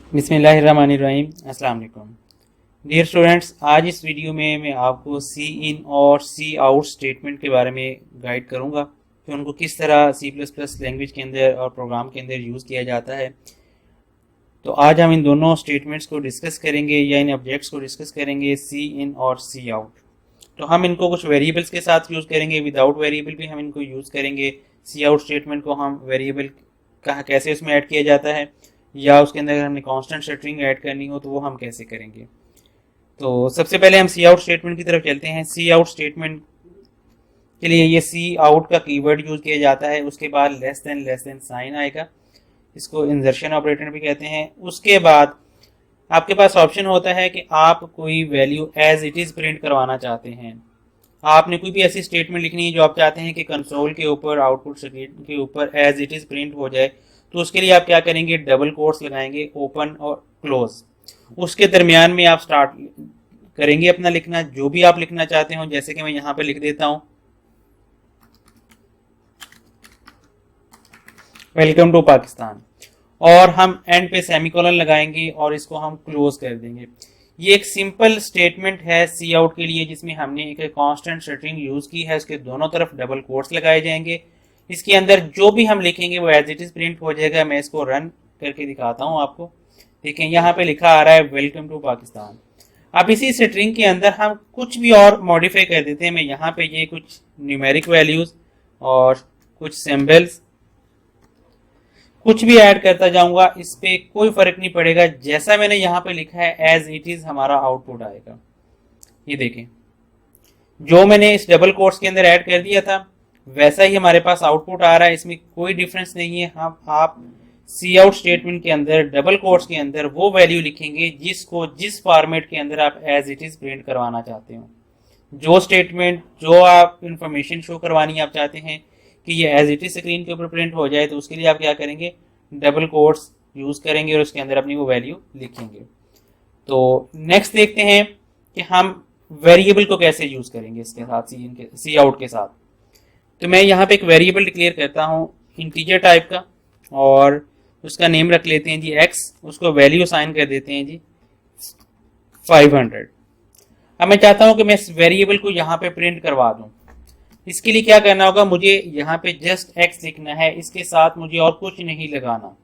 बिस्मिल्लाहिर्रहमानिर्रहीम। अस्सलाम वालेकुम डियर स्टूडेंट्स, आज इस वीडियो में मैं आपको सी इन और सी आउट स्टेटमेंट के बारे में गाइड करूंगा कि उनको किस तरह सी प्लस प्लस लैंग्वेज के अंदर और प्रोग्राम के अंदर यूज़ किया जाता है। तो आज हम इन दोनों स्टेटमेंट्स को डिस्कस करेंगे या इन ऑब्जेक्ट्स को डिस्कस करेंगे, सी इन और सी आउट। तो हम इनको कुछ वेरिएबल्स के साथ यूज़ करेंगे, विदाउट वेरिएबल भी हम इनको यूज़ करेंगे। सी आउट स्टेटमेंट को हम वेरिएबल कहाँ कैसे उसमें ऐड किया जाता है, या उसके अंदर हमने कांस्टेंट स्ट्रिंग ऐड करनी हो तो वो हम कैसे करेंगे। तो सबसे पहले हम सी आउट स्टेटमेंट की तरफ चलते हैं। सी आउट स्टेटमेंट के लिए ये सी आउट का कीवर्ड यूज किया जाता है, उसके बाद लेस देन साइन आएगा, इसको इंसर्शन ऑपरेटर भी कहते हैं। उसके बाद आपके पास ऑप्शन होता है कि आप कोई value as it is print करवाना चाहते हैं। आपने कोई भी ऐसी स्टेटमेंट लिखनी है जो आप चाहते हैं कि कंसोल के ऊपर, आउटपुट स्क्रीन के ऊपर एज इट इज प्रिंट हो जाए। तो उसके लिए आप क्या करेंगे, डबल कोट्स लगाएंगे, ओपन और क्लोज। उसके दरमियान में आप स्टार्ट करेंगे अपना लिखना, जो भी आप लिखना चाहते हो। जैसे कि मैं यहाँ पे लिख देता हूँ, वेलकम टू पाकिस्तान, और हम एंड पे सेमीकोलन लगाएंगे और इसको हम क्लोज कर देंगे। ये एक सिंपल स्टेटमेंट है सी आउट के लिए, जिसमें हमने एक कांस्टेंट स्ट्रिंग यूज की है, उसके दोनों तरफ डबल कोट्स लगाए जाएंगे। इसके अंदर जो भी हम लिखेंगे वो एज इट इज प्रिंट हो जाएगा। मैं इसको रन करके दिखाता हूँ आपको। देखें, यहाँ पे लिखा आ रहा है वेलकम टू पाकिस्तान। अब इसी स्ट्रिंग के अंदर हम कुछ भी और मॉडिफाई कर देते हैं। मैं यहाँ पे ये कुछ न्यूमेरिक वैल्यूज और कुछ सिंबल्स कुछ भी ऐड करता जाऊंगा, इस पे कोई फर्क नहीं पड़ेगा। जैसा मैंने यहाँ पे लिखा है एज इट इज हमारा आउटपुट आएगा। ये देखें, जो मैंने इस डबल कोट्स के अंदर ऐड कर दिया था वैसा ही हमारे पास आउटपुट आ रहा है, इसमें कोई डिफरेंस नहीं है। हम आप सी आउट स्टेटमेंट के अंदर डबल कोट्स के अंदर वो वैल्यू लिखेंगे जिसको जिस फॉर्मेट के अंदर आप एज इट इज प्रिंट करवाना चाहते हो। जो स्टेटमेंट, जो आप इंफॉर्मेशन शो करवानी आप चाहते हैं कि ये एज इट इज स्क्रीन के ऊपर प्रिंट हो जाए, तो उसके लिए आप क्या करेंगे, डबल कोट्स यूज करेंगे और उसके अंदर अपनी वो वैल्यू लिखेंगे। तो नेक्स्ट देखते हैं कि हम वेरिएबल को कैसे यूज करेंगे इसके साथ, सी आउट के साथ। तो मैं यहाँ पे एक वेरिएबल डिक्लेयर करता हूँ इंटीजर टाइप का, और उसका नेम रख लेते हैं जी x। उसको वैल्यू असाइन कर देते हैं जी 500। अब मैं चाहता हूँ कि मैं इस वेरिएबल को यहाँ पे प्रिंट करवा दूँ। इसके लिए क्या करना होगा, मुझे यहाँ पे जस्ट x लिखना है, इसके साथ मुझे और कुछ नहीं लगाना।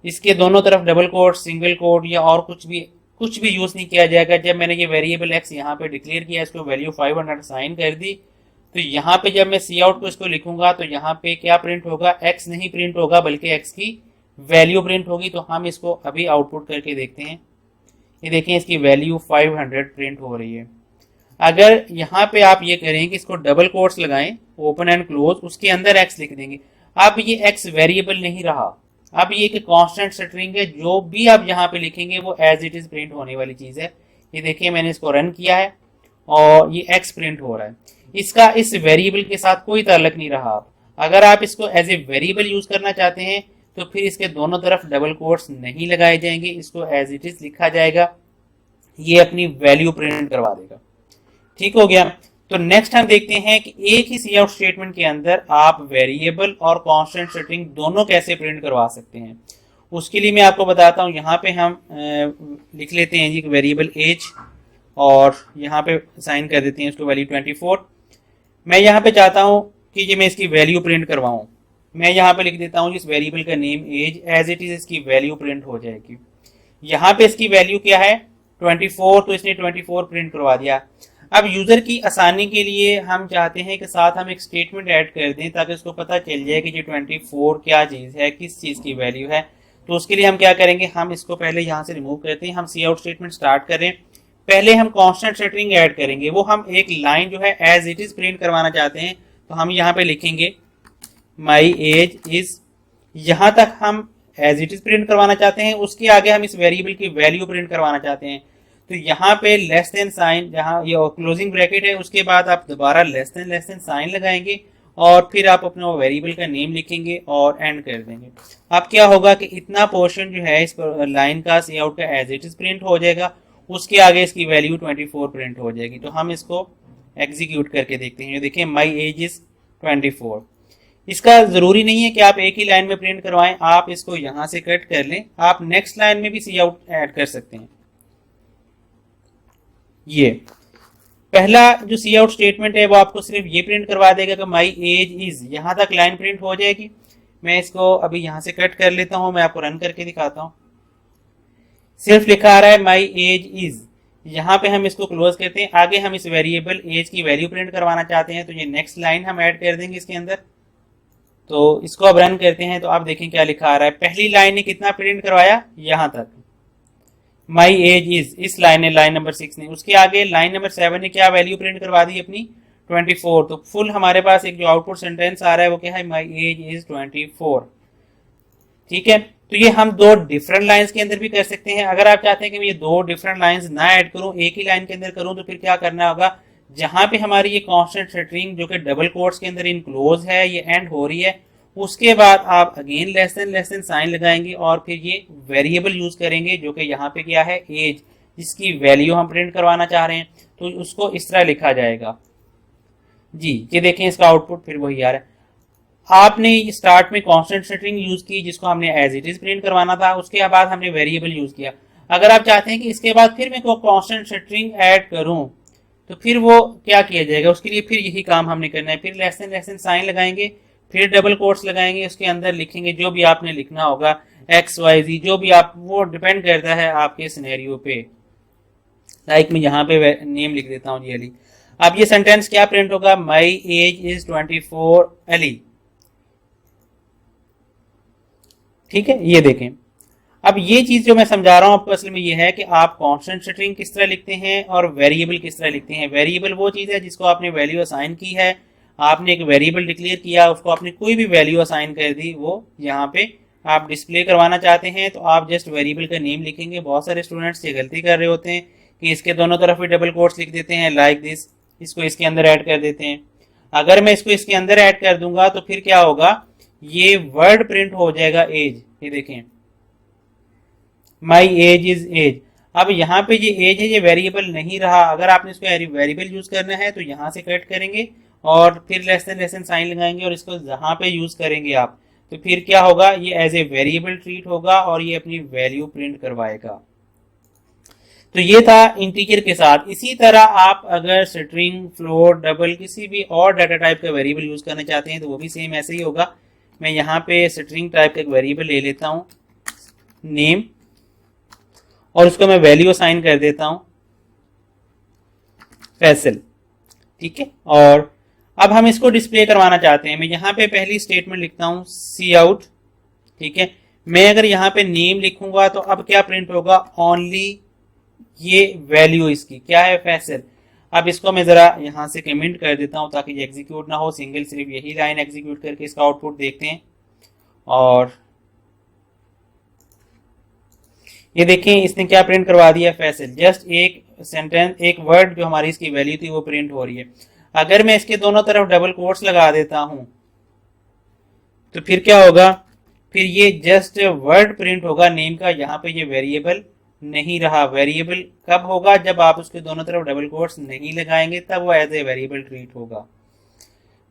इसके दोनों तरफ डबल कोट, सिंगल कोट या और कुछ भी यूज नहीं किया जाएगा। जब मैंने ये वेरिएबल x यहाँ पे डिक्लेयर किया, इसको वैल्यू 500 असाइन कर दी, तो यहाँ पे जब मैं सी आउट को इसको लिखूंगा तो यहाँ पे क्या प्रिंट होगा, x नहीं प्रिंट होगा बल्कि x की वैल्यू प्रिंट होगी। तो हम इसको अभी आउटपुट करके देखते हैं। ये देखें, इसकी वैल्यू 500 प्रिंट हो रही है। अगर यहाँ पे आप ये करें कि इसको डबल कोट्स लगाएं, ओपन एंड क्लोज, उसके अंदर x लिख देंगे। अब ये x वेरिएबल नहीं रहा, अब ये एक कांस्टेंट स्ट्रिंग है। जो भी आप यहाँ पे लिखेंगे वो एज इट इज प्रिंट होने वाली चीज है। ये देखिए, मैंने इसको रन किया है और ये x प्रिंट हो रहा है। इसका इस वेरिएबल के साथ कोई ताल्लुक नहीं रहा। अगर आप इसको एज ए वेरिएबल यूज करना चाहते हैं तो फिर इसके दोनों तरफ डबल कोट्स नहीं लगाए जाएंगे, इसको एज इट इज लिखा जाएगा। ये अपनी वैल्यू प्रिंट करवा देगा। ठीक हो गया। तो नेक्स्ट हम देखते हैं कि एक ही सी आउट स्टेटमेंट के अंदर आप वेरिएबल और कांस्टेंट स्ट्रिंग दोनों कैसे प्रिंट करवा सकते हैं। उसके लिए मैं आपको बताता हूं। यहाँ पे हम लिख लेते हैं जी वेरिएबल एज, और यहाँ पे साइन कर देते हैं इसको वैल्यू 24। मैं यहाँ पे चाहता हूँ कि ये मैं इसकी वैल्यू प्रिंट करवाऊं। मैं यहाँ पे लिख देता हूँ इस वेरिएबल का name as, as it is इसकी वैल्यू प्रिंट हो जाएगी। यहाँ पे इसकी वैल्यू क्या है, 24, तो इसने 24 प्रिंट करवा दिया। अब यूजर की आसानी के लिए हम चाहते हैं कि साथ हम एक स्टेटमेंट ऐड कर दें ताकि उसको पता चल जाए कि ये 24 क्या चीज है, किस चीज की वैल्यू है। तो उसके लिए हम क्या करेंगे, हम इसको पहले यहाँ से रिमूव करते हैं। हम सी आउट स्टेटमेंट स्टार्ट करें, पहले हम कांस्टेंट स्ट्रिंग ऐड करेंगे। वो हम एक लाइन जो है एज इट इज प्रिंट करवाना चाहते हैं, तो हम यहाँ पे लिखेंगे माई एज इज, यहाँ तक हम एज इट इज प्रिंट करवाना चाहते हैं। उसके आगे हम इस वेरिएबल की वैल्यू प्रिंट करवाना चाहते हैं। तो यहाँ पे लेस देन साइन, जहाँ ये क्लोजिंग ब्रैकेट है, उसके बाद आप दोबारा लेस देन साइन लगाएंगे और फिर आप अपना वेरिएबल का नेम लिखेंगे और एंड कर देंगे। अब क्या होगा कि इतना पोर्शन जो है इस लाइन का, सी आउट का, एज इट इज प्रिंट हो जाएगा। उसके आगे इसकी वैल्यू 24 प्रिंट हो जाएगी। तो हम इसको एग्जीक्यूट करके देखते हैं। देखिए, माई एज इज 24। इसका जरूरी नहीं है कि आप एक ही लाइन में प्रिंट करवाएं, आप इसको यहां से कट कर लें, आप नेक्स्ट लाइन में भी सी आउट ऐड कर सकते हैं। ये पहला जो सी आउट स्टेटमेंट है वो आपको सिर्फ ये प्रिंट करवा देगा कि माई एज इज, यहां तक लाइन प्रिंट हो जाएगी। मैं इसको अभी यहां से कट कर लेता हूं, मैं आपको रन करके दिखाता हूं। सिर्फ लिखा आ रहा है माई एज इज, यहाँ पे हम इसको क्लोज करते हैं। आगे हम इस वेरिएबल एज की वैल्यू प्रिंट करवाना चाहते हैं, तो ये नेक्स्ट लाइन हम ऐड कर देंगे इसके अंदर। तो इसको अब रन करते हैं, तो आप देखें क्या लिखा आ रहा है। पहली लाइन ने कितना प्रिंट करवाया, यहां तक माई एज इज, इस लाइन ने, लाइन नंबर 6 ने। उसके आगे लाइन नंबर 7 ने क्या वैल्यू प्रिंट करवा दी अपनी, 24। तो फुल हमारे पास एक जो आउटपुट सेंटेंस आ रहा है वो क्या है, माई एज इज 24। ठीक है, तो ये हम दो डिफरेंट लाइंस के अंदर भी कर सकते हैं। अगर आप चाहते हैं कि मैं ये दो डिफरेंट लाइंस ना ऐड करूं, एक ही लाइन के अंदर करूं, तो फिर क्या करना होगा, जहां पे हमारी ये कांस्टेंट स्ट्रिंग जो कि डबल कोट्स के अंदर इनक्लोज है, ये एंड हो रही है, उसके बाद आप अगेन लेस देन साइन लगाएंगे और फिर ये वेरिएबल यूज करेंगे जो कि यहाँ पे क्या है, एज, जिसकी वैल्यू हम प्रिंट करवाना चाह रहे हैं। तो उसको इस तरह लिखा जाएगा जी। ये देखें इसका आउटपुट फिर वही आ रहा है। आपने स्टार्ट में कांस्टेंट स्ट्रिंग यूज की जिसको हमने एज इट इज प्रिंट करवाना था, उसके बाद हमने वेरिएबल यूज किया। अगर आप चाहते हैं कि इसके बाद फिर मैं कांस्टेंट स्ट्रिंग ऐड करूं, तो फिर वो क्या किया जाएगा, उसके लिए फिर यही काम हमने करना है। फिर लेस देन साइन लगाएंगे, फिर डबल कोट्स लगाएंगे, उसके अंदर लिखेंगे जो भी आपने लिखना होगा, एक्स वाई जी, जो भी आप, वो डिपेंड करता है आपके सिनेरियो पे। लाइक मैं यहाँ पे नेम लिख देता हूँ जी, अली। अब ये सेंटेंस क्या प्रिंट होगा, माई एज इज 24 अली। ठीक है, ये देखें। अब ये चीज जो मैं समझा रहा हूं आपको असल में ये है कि आप कांस्टेंट स्ट्रिंग किस तरह लिखते हैं और वेरिएबल किस तरह लिखते हैं। वेरिएबल वो चीज है जिसको आपने वैल्यू असाइन की है, आपने एक वेरिएबल डिक्लेयर किया, उसको आपने कोई भी वैल्यू असाइन कर दी, वो यहाँ पे आप डिस्प्ले करवाना चाहते हैं, तो आप जस्ट वेरिएबल का नेम लिखेंगे। बहुत सारे स्टूडेंट्स ये गलती कर रहे होते हैं कि इसके दोनों तरफ भी डबल कोट्स लिख देते हैं, लाइक दिस, इसको इसके अंदर ऐड कर देते हैं। अगर मैं इसको इसके अंदर ऐड कर दूंगा तो फिर क्या होगा, ये वर्ड प्रिंट हो जाएगा एज। ये देखें, माई एज इज एज। अब यहाँ पे ये एज है, ये वेरिएबल नहीं रहा। अगर आपने इसको वेरिएबल यूज करना है तो यहाँ से कट करेंगे और फिर लेस देन साइन लगाएंगे और इसको जहां पे यूज करेंगे आप, तो फिर क्या होगा, ये एज ए वेरिएबल ट्रीट होगा और ये अपनी वैल्यू प्रिंट करवाएगा। तो ये था इंटीजर के साथ। इसी तरह आप अगर स्ट्रिंग, फ्लोट, डबल, किसी भी और डाटा टाइप का वेरिएबल यूज करना चाहते हैं तो वो भी सेम ऐसे ही होगा। मैं यहाँ पे स्ट्रिंग टाइप का एक वेरिएबल ले लेता हूँ, नेम, और उसको मैं वैल्यू असाइन कर देता हूँ फैसल। ठीक है, और अब हम इसको डिस्प्ले करवाना चाहते हैं। मैं यहाँ पे पहली स्टेटमेंट लिखता हूँ सी आउट। ठीक है, मैं अगर यहाँ पे नेम लिखूंगा तो अब क्या प्रिंट होगा, ओनली ये वैल्यू इसकी क्या है, फैसल। अब इसको मैं जरा यहाँ से कमेंट कर देता हूँ ताकि ये एग्जीक्यूट ना हो, सिंगल सिर्फ यही लाइन एग्जीक्यूट करके इसका आउटपुट देखते हैं। और ये देखें इसने क्या प्रिंट करवा दिया, फैसल। जस्ट एक सेंटेंस, एक वर्ड जो हमारी इसकी वैल्यू थी वो प्रिंट हो रही है। अगर मैं इसके दोनों तरफ डबल कोट्स लगा देता हूं तो फिर क्या होगा, फिर ये जस्ट वर्ड प्रिंट होगा नेम का। यहाँ पे ये वेरिएबल नहीं रहा। वेरिएबल कब होगा, जब आप उसके दोनों तरफ डबल कोट्स नहीं लगाएंगे, तब वो एज ए वेरिएबल ट्रीट होगा।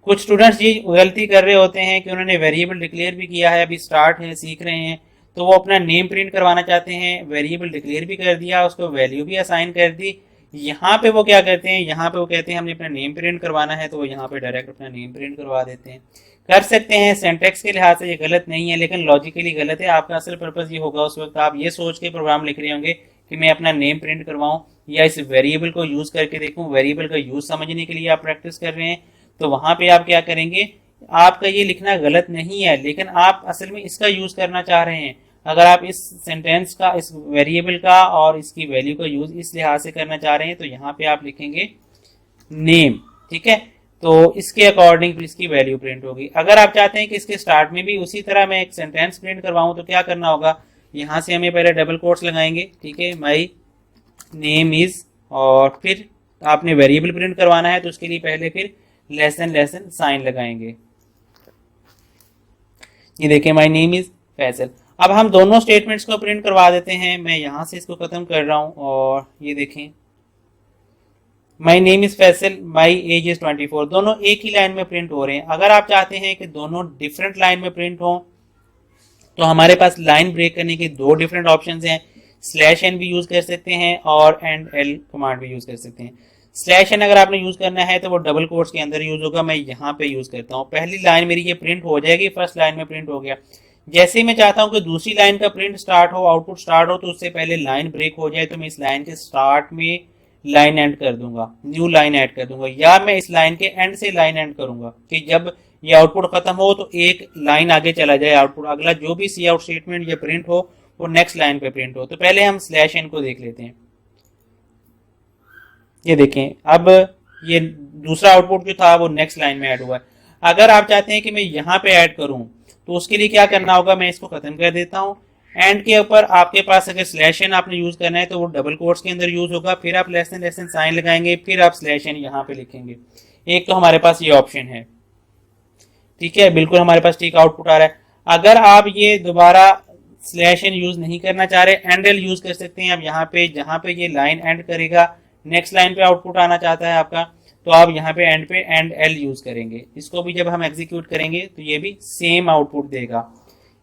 कुछ स्टूडेंट्स ये गलती कर रहे होते हैं कि उन्होंने वेरिएबल डिक्लेयर भी किया है, अभी स्टार्ट है, सीख रहे हैं, तो वो अपना नेम प्रिंट करवाना चाहते हैं, वेरिएबल डिक्लेयर भी कर दिया, उसको वैल्यू भी असाइन कर दी। यहाँ पे वो क्या करते हैं, यहाँ पे वो कहते हैं हमने अपना नेम प्रिंट करवाना है, तो वो यहाँ पे डायरेक्ट अपना नेम प्रिंट करवा देते हैं। कर सकते हैं, सिंटैक्स के लिहाज से ये गलत नहीं है, लेकिन लॉजिकली गलत है। आपका असल पर्पस ये होगा, उस वक्त आप ये सोच के प्रोग्राम लिख रहे होंगे कि मैं अपना नेम प्रिंट करवाऊं या इस वेरिएबल को यूज करके देखूं। वेरिएबल का यूज समझने के लिए आप प्रैक्टिस कर रहे हैं, तो वहां पे आप क्या करेंगे, आपका ये लिखना गलत नहीं है, लेकिन आप असल में इसका यूज करना चाह रहे हैं। अगर आप इस सेंटेंस का, इस वेरिएबल का और इसकी वैल्यू का यूज इस लिहाज से करना चाह रहे हैं, तो यहाँ पे आप लिखेंगे नेम। ठीक है, तो इसके अकॉर्डिंग इसकी वैल्यू प्रिंट होगी। अगर आप चाहते हैं कि इसके स्टार्ट में भी उसी तरह मैं एक सेंटेंस प्रिंट करवाऊं, तो क्या करना होगा, यहाँ से हमें पहले डबल कोट्स लगाएंगे। ठीक है, माई नेम इज, और फिर आपने वेरिएबल प्रिंट करवाना है तो उसके लिए पहले फिर लेस देन साइन लगाएंगे। ये देखें, माई नेम इज फैसल। अब हम दोनों स्टेटमेंट्स को प्रिंट करवा देते हैं। मैं यहां से इसको खत्म कर रहा हूं और ये देखें, my name is Faisal, my age is 24, दोनों एक ही लाइन में प्रिंट हो रहे हैं। अगर आप चाहते हैं कि दोनों डिफरेंट लाइन में प्रिंट हो तो हमारे पास लाइन ब्रेक करने के दो डिफरेंट ऑप्शंस हैं। स्लैश एन भी यूज कर सकते हैं और एंड एल कमांड भी यूज कर सकते हैं। स्लैश एन अगर आपने यूज करना है तो वो डबल कोट्स के अंदर यूज होगा, मैं यहाँ पे यूज करता हूँ। पहली लाइन मेरी ये प्रिंट हो जाएगी, फर्स्ट लाइन में प्रिंट हो गया। जैसे मैं चाहता हूँ कि दूसरी लाइन का प्रिंट स्टार्ट हो, आउटपुट स्टार्ट हो, तो उससे पहले लाइन ब्रेक हो जाए, तो मैं इस लाइन के स्टार्ट में लाइन एंड कर दूंगा, न्यू लाइन ऐड कर दूंगा, या मैं इस लाइन के एंड से लाइन एंड करूंगा कि जब ये आउटपुट खत्म हो तो एक लाइन आगे चला जाए, आउटपुट अगला जो भी सी आउट स्टेटमेंट ये प्रिंट हो वो नेक्स्ट लाइन पे प्रिंट हो। तो पहले हम स्लैश एन को देख लेते हैं। ये देखें, अब ये दूसरा आउटपुट जो था वो नेक्स्ट लाइन में ऐड हुआ है। अगर आप चाहते हैं कि मैं यहाँ पे ऐड करूं तो उसके लिए क्या करना होगा, मैं इसको खत्म कर देता हूं। एंड के ऊपर आपके पास अगर स्लैश एन आपने यूज करना है तो वो डबल कोट्स के अंदर यूज होगा, फिर आप लेस देन साइन लगाएंगे, फिर आप स्लैश एन यहाँ पे लिखेंगे। एक तो हमारे पास ये ऑप्शन है, ठीक है, बिल्कुल हमारे पास ठीक आउटपुट आ रहा है। अगर आप ये दोबारा स्लैश एन यूज नहीं करना चाह रहे, एंड एल यूज कर सकते हैं। अब यहाँ पे जहां पे ये लाइन एंड करेगा, नेक्स्ट लाइन पे आउटपुट आना चाहता है आपका, तो आप यहाँ पे एंड एल यूज करेंगे। इसको भी जब हम एग्जीक्यूट करेंगे तो ये भी सेम आउटपुट देगा।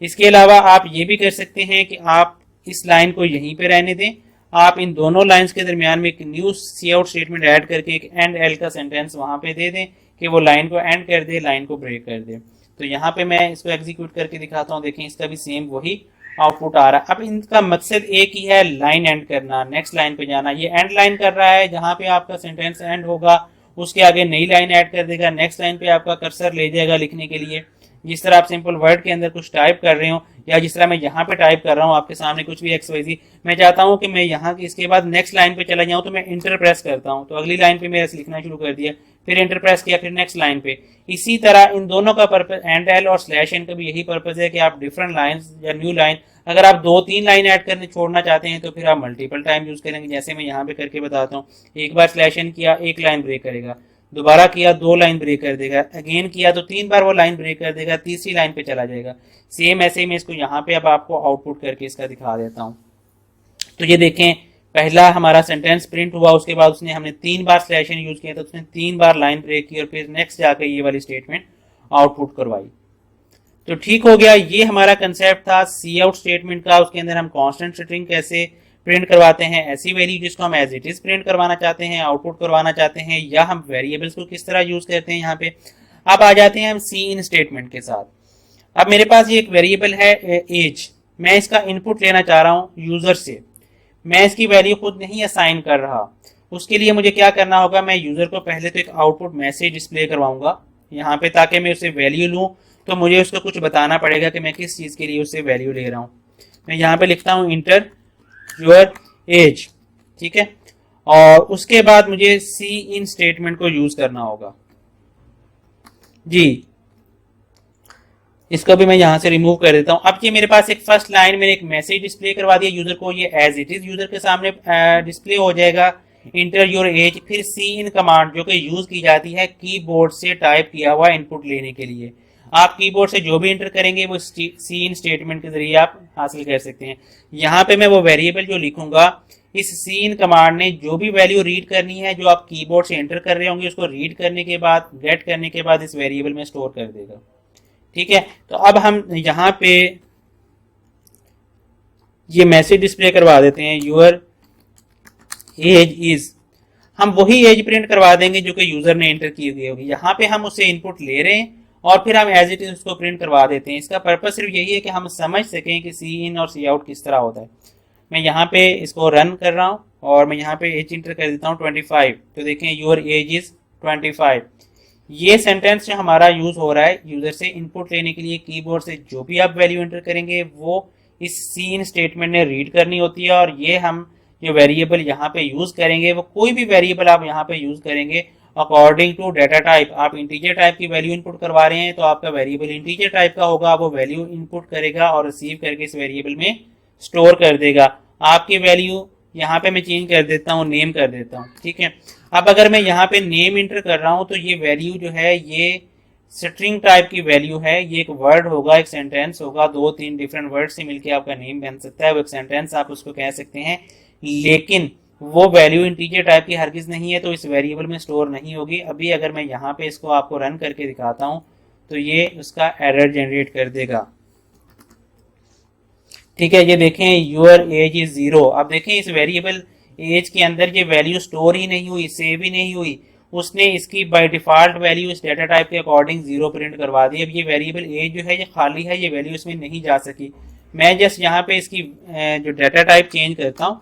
इसके अलावा आप ये भी कर सकते हैं कि आप इस लाइन को यहीं पे रहने दें, आप इन दोनों लाइंस के दरमियान में एक न्यू सी आउट स्टेटमेंट ऐड करके एक एंड एल का सेंटेंस वहां पे दे दें कि वो लाइन को एंड कर दे, लाइन को ब्रेक कर दे। तो यहाँ पे मैं इसको एग्जीक्यूट करके दिखाता हूँ, देखें इसका भी सेम वही आउटपुट आ रहा है। अब इनका मकसद एक ही है, लाइन एंड करना, नेक्स्ट लाइन पे जाना। ये एंड लाइन कर रहा है, जहां पे आपका सेंटेंस एंड होगा उसके आगे नई लाइन ऐड कर देगा, नेक्स्ट लाइन पे आपका कर्सर ले जाएगा लिखने के लिए। जिस तरह आप सिंपल वर्ड के अंदर कुछ टाइप कर रहे हो, या जिस तरह मैं यहाँ पे टाइप कर रहा हूँ आपके सामने कुछ भी XYZ, मैं चाहता हूँ कि मैं यहाँ की इसके बाद नेक्स्ट लाइन पे चला जाऊँ, तो मैं इंटर प्रेस करता हूँ, तो अगली लाइन पे मैं ऐसे लिखना शुरू कर दिया, फिर इंटर प्रेस किया, फिर नेक्स्ट लाइन पे। इसी तरह इन दोनों का पर्पज, एंड एल और स्लैश एन का भी यही पर्पज है कि आप डिफरेंट लाइन्स या न्यू लाइन, अगर आप 2-3 लाइन ऐड करने छोड़ना चाहते हैं तो फिर आप मल्टीपल टाइम यूज करेंगे। जैसे मैं यहाँ पे करके बताता हूँ, एक बार स्लैश एन किया, एक लाइन ब्रेक करेगा, दोबारा किया 2 लाइन ब्रेक कर देगा, अगेन किया तो 3 बार वो लाइन ब्रेक कर देगा, तीसरी लाइन पे चला जाएगा। सेम ऐसे ही मैं इसको यहाँ पे अब आपको आउटपुट करके इसका दिखा देता हूँ। तो ये देखें, पहला हमारा सेंटेंस प्रिंट हुआ, उसके बाद उसने हमने 3 बार स्लैश एन यूज किया, तो उसने 3 बार लाइन ब्रेक की और फिर नेक्स्ट जाके ये वाली स्टेटमेंट आउटपुट करवाई। तो ठीक हो गया। ये हमारा कंसेप्ट था सी आउट स्टेटमेंट का। उसके अंदर हम कांस्टेंट स्ट्रिंग कैसे प्रिंट करवाते हैं, ऐसी वैल्यू जिसको हम एज इट इज प्रिंट करवाना चाहते हैं, आउटपुट करवाना चाहते हैं, या हम वेरिएबल्स को किस तरह यूज करते हैं यहाँ पे। अब आ जाते हैं हम सी इन स्टेटमेंट के साथ। अब मेरे पास ये एक वेरिएबल है एज, मैं इसका इनपुट लेना चाह रहा हूँ यूजर से, मैं इसकी वैल्यू खुद नहीं असाइन कर रहा। उसके लिए मुझे क्या करना होगा, मैं यूजर को पहले तो एक आउटपुट मैसेज डिस्प्ले करवाऊंगा यहाँ पे, ताकि मैं उससे वैल्यू लूँ तो मुझे उसको कुछ बताना पड़ेगा कि मैं किस चीज के लिए उससे वैल्यू ले रहा हूँ। मैं यहाँ पे लिखता हूँ इंटर योर एज, ठीक है, और उसके बाद मुझे सी इन स्टेटमेंट को यूज करना होगा जी। इसको भी मैं यहां से रिमूव कर देता हूं। अब ये मेरे पास एक फर्स्ट लाइन में एक मैसेज डिस्प्ले करवा दिया यूजर को, ये एज इट इज यूजर के सामने डिस्प्ले हो जाएगा, इंटर योर एज। फिर सी इन कमांड जो कि यूज की जाती है कीबोर्ड से टाइप किया हुआ इनपुट लेने के लिए। आप कीबोर्ड से जो भी इंटर करेंगे वो सी इन स्टेटमेंट के जरिए आप हासिल कर सकते हैं। यहाँ पे मैं वो वेरिएबल जो लिखूंगा, इस सी इन कमांड ने जो भी वैल्यू रीड करनी है जो आप कीबोर्ड से एंटर कर रहे होंगे, उसको रीड करने के बाद, गेट करने के बाद इस वेरिएबल में स्टोर कर देगा, ठीक है। तो अब हम यहाँ पे ये मैसेज डिस्प्ले करवा देते हैं, योर एज इज। हम वही एज प्रिंट करवा देंगे जो कि यूजर ने एंटर की हुई होगी। यहाँ पे हम उससे इनपुट ले रहे हैं और फिर हम एज इट इज उसको प्रिंट करवा देते हैं। इसका पर्पस सिर्फ यही है कि हम समझ सकें कि सी इन और सी आउट किस तरह होता है। मैं यहाँ पे इसको रन कर रहा हूँ और मैं यहाँ पे एज इंटर कर देता हूँ 25। तो देखें योर एज इज 25। ये सेंटेंस जो हमारा यूज हो रहा है यूजर से इनपुट लेने के लिए, कीबोर्ड से जो भी आप वैल्यू एंटर करेंगे वो इस सी इन स्टेटमेंट ने रीड करनी होती है। और ये हम जो वेरिएबल यहाँ पे यूज करेंगे, वो कोई भी वेरिएबल आप यहाँ पे यूज करेंगे अकॉर्डिंग टू डाटा टाइप। आप इंटीजर टाइप की वैल्यू इनपुट करवा रहे हैं तो आपका वेरिएबल इंटीजर टाइप का होगा, वो वैल्यू इनपुट करेगा और रिसीव करके इस वेरिएबल में स्टोर कर देगा। आपकी वैल्यू यहाँ पे मैं चेंज कर देता हूँ, नेम कर देता हूँ, ठीक है। अब अगर मैं यहाँ पे नेम इंटर कर रहा हूँ तो ये वैल्यू जो है ये स्ट्रिंग टाइप की वैल्यू है। ये एक वर्ड होगा, एक सेंटेंस होगा, 2-3 डिफरेंट वर्ड से मिलकर आपका नेम बन सकता है। वो एक सेंटेंस आप उसको कह सकते हैं, लेकिन वो वैल्यू इंटीजर टाइप की हरगिज नहीं है, तो इस वेरिएबल में स्टोर नहीं होगी। अभी अगर मैं यहाँ पे इसको आपको रन करके दिखाता हूँ तो ये उसका एरर जनरेट कर देगा। ठीक है, ये देखें यूर एज इज 0। अब देखें इस वेरिएबल एज के अंदर ये वैल्यू स्टोर ही नहीं हुई, सेव ही नहीं हुई, उसने इसकी बाय डिफॉल्ट वैल्यू इस डेटा टाइप के अकॉर्डिंग 0 प्रिंट करवा दी। अब ये वेरिएबल एज जो है ये खाली है, ये वैल्यू इसमें नहीं जा सकी। मैं जस्ट यहाँ पे इसकी जो डेटा टाइप चेंज करता हूँ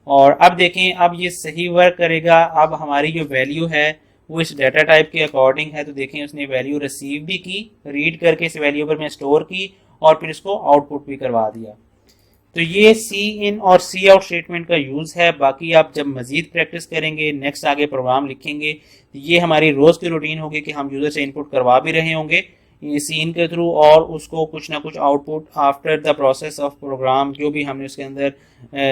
और अब देखें अब ये सही वर्क करेगा। अब हमारी जो वैल्यू है वो इस डेटा टाइप के अकॉर्डिंग है, तो देखें उसने वैल्यू रिसीव भी की, रीड करके इस वेरिएबल में स्टोर की और फिर इसको आउटपुट भी करवा दिया। तो ये सी इन और सी आउट स्टेटमेंट का यूज़ है। बाकी आप जब मजीद प्रैक्टिस करेंगे, नेक्स्ट आगे प्रोग्राम लिखेंगे, तो ये हमारी रोज़ की रूटीन होगी कि हम यूज़र से इनपुट करवा भी रहे होंगे सीन के थ्रू, और उसको कुछ ना कुछ output after the process of program, जो भी हमने उसके अंदर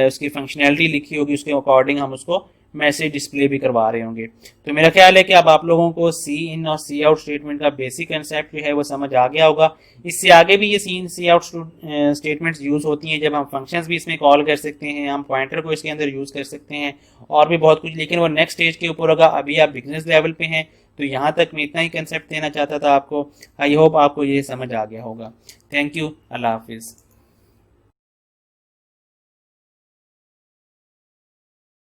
उसकी फंक्शनैलिटी लिखी होगी उसके अकॉर्डिंग हम उसको मैसेज डिस्प्ले भी करवा रहे होंगे। तो मेरा ख्याल है कि अब आप लोगों को सी इन और सी आउट स्टेटमेंट का बेसिक कंसेप्ट जो है वो समझ आ गया होगा। इससे आगे भी ये सी इन सी आउट स्टेटमेंट्स यूज़ होती हैं, जब हम फंक्शंस भी इसमें कॉल कर सकते हैं, हम पॉइंटर को इसके अंदर यूज़ कर सकते हैं और भी बहुत कुछ, लेकिन वो नेक्स्ट स्टेज के ऊपर होगा। अभी आप बिजनेस लेवल पे हैं, तो यहाँ तक मैं इतना ही कंसेप्ट देना चाहता था आपको। आई होप आपको ये समझ आ गया होगा। थैंक यू, अल्लाह हाफिज़।